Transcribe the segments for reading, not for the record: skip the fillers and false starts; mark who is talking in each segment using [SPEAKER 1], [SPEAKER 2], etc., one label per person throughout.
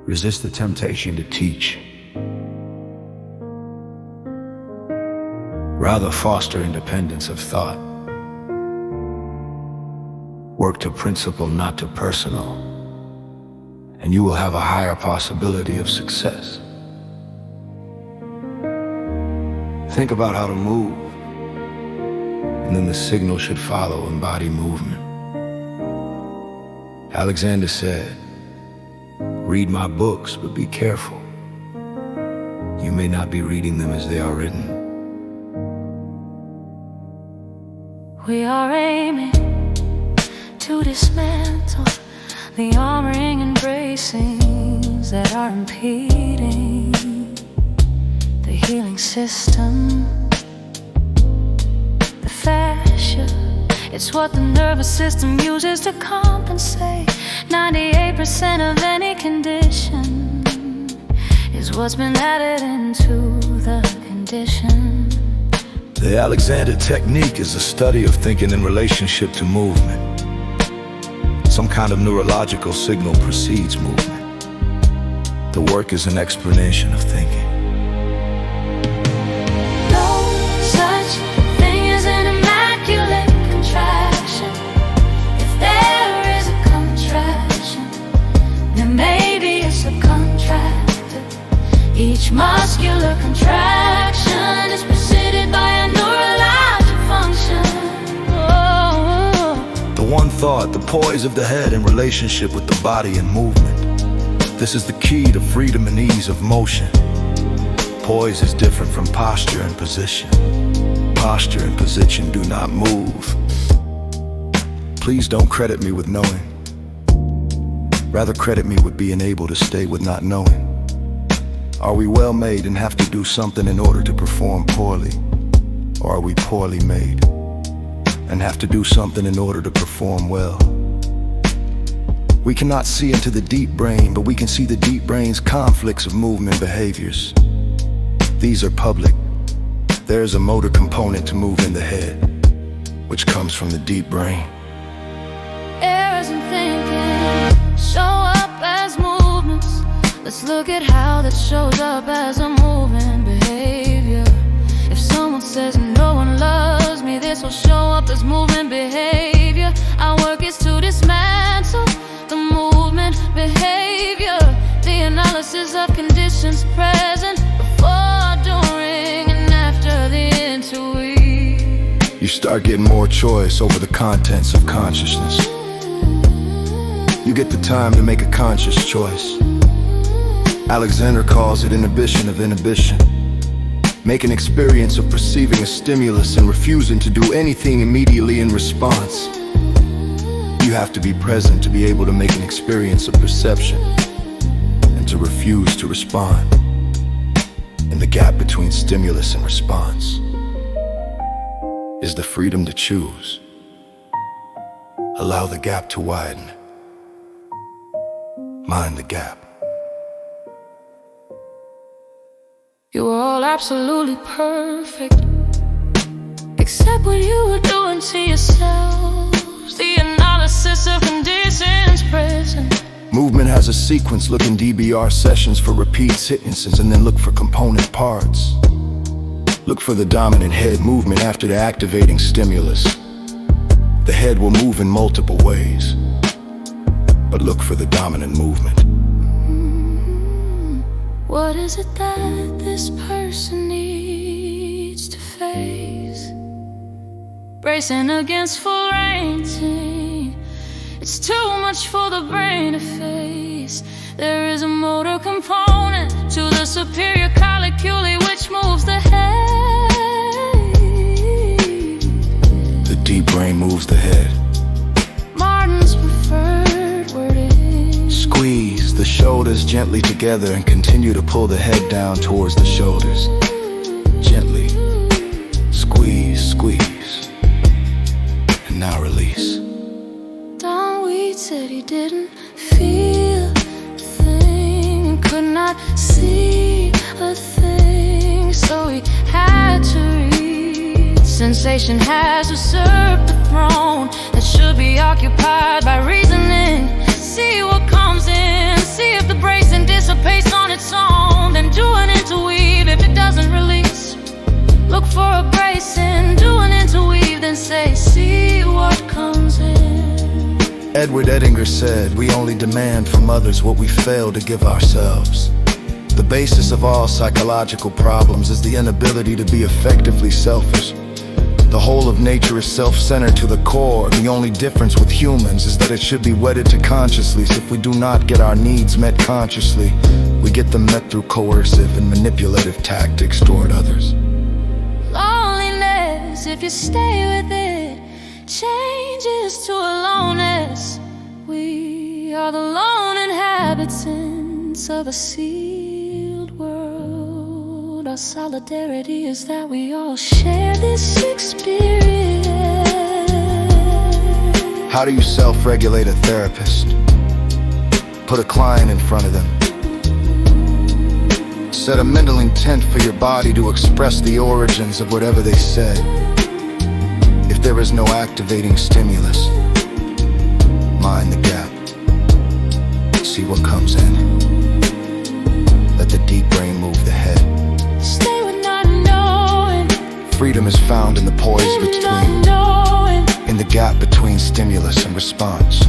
[SPEAKER 1] Resist the temptation to teach. Rather foster independence of thought. Work to principle, not to personal, and you will have a higher possibility of success. Think about how to move, and then the signal should follow in body movement. Alexander said, "Read my books, but be careful. You may not be reading them as they are written."
[SPEAKER 2] We are aiming to dismantle the armoring and bracings that are impeding the healing system. The fascia, it's what the nervous system uses to compensate 98% of any condition, is what's been added into the condition.
[SPEAKER 1] The Alexander technique is a study of thinking in relationship to movement. Some kind of neurological signal precedes movement. The work is an explanation of thinking.
[SPEAKER 2] No such thing as an immaculate contraction. If there is a contraction, then maybe it's a contractor. Each muscular contraction is preceded by a neurologic function.
[SPEAKER 1] The one thought, the poise of the head in relationship with the body and movement. This is the key to freedom and ease of motion. Poise is different from posture and position. Posture and position do not move. Please don't credit me with knowing. Rather credit me with being able to stay with not knowing. Are we well made and have to do something in order to perform poorly? Or are we poorly made and have to do something in order to perform well? We cannot see into the deep brain, but we can see the deep brain's conflicts of movement behaviors. These are public. There is a motor component to move in the head, which comes from the deep brain.
[SPEAKER 2] Errors in thinking show up as movements. Let's look at how that shows up as a moving behavior. If someone says no one loves me, this will show up as movement behavior. Our work is to dismantle the movement behavior. The analysis of conditions present before, during, and after the interweave.
[SPEAKER 1] You start getting more choice over the contents of consciousness. You get the time to make a conscious choice. Alexander calls it inhibition of inhibition. Make an experience of perceiving a stimulus and refusing to do anything immediately in response. You have to be present to be able to make an experience of perception and to refuse to respond. And the gap between stimulus and response is the freedom to choose. Allow the gap to widen. Mind the gap.
[SPEAKER 2] You were all absolutely perfect, except what you were doing to yourselves. The analysis of conditions present.
[SPEAKER 1] Movement has a sequence. Look in DBR sessions for repeat sentences and then look for component parts. Look for the dominant head movement after the activating stimulus. The head will move in multiple ways, but look for the dominant movement.
[SPEAKER 2] What is it that this person needs to face? Bracing against full ranting. It's too much for the brain to face. There is a motor component to the superior colliculi which moves the head.
[SPEAKER 1] The deep brain moves the head.
[SPEAKER 2] Martin's preferred wording.
[SPEAKER 1] Squeeze the shoulders gently together and continue to pull the head down towards the shoulders. Gently. Squeeze, squeeze. And now release.
[SPEAKER 2] Don Weed said he didn't feel a thing, could not see a thing, so he had to read. Sensation has usurped the throne that should be occupied by reasoning. See what comes in. see if the bracing dissipates on its own. Then do an interweave if it doesn't release. Look for a bracing, do an interweave, then say, see what comes in.
[SPEAKER 1] Edward Edinger said, we only demand from others what we fail to give ourselves. The basis of all psychological problems is the inability to be effectively selfish. The whole of nature is self-centered to the core. The only difference with humans is that it should be wedded to consciously. So if we do not get our needs met consciously, we get them met through coercive and manipulative tactics toward others.
[SPEAKER 2] Loneliness, if you stay with it, changes to aloneness. We are the lone inhabitants of a sealed world. Our solidarity is that we all share this experience.
[SPEAKER 1] How do you self-regulate a therapist? Put a client in front of them. Set a mental intent for your body to express the origins of whatever they said. If there is no activating stimulus, mind the gap. See what comes in. Let the deep brain move the head.
[SPEAKER 2] Stay with not knowing.
[SPEAKER 1] Freedom is found in the poise between. In the gap between stimulus and response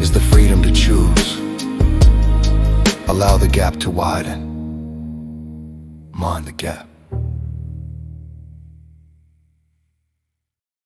[SPEAKER 1] is the freedom to choose. Allow the gap to widen. Mind the gap.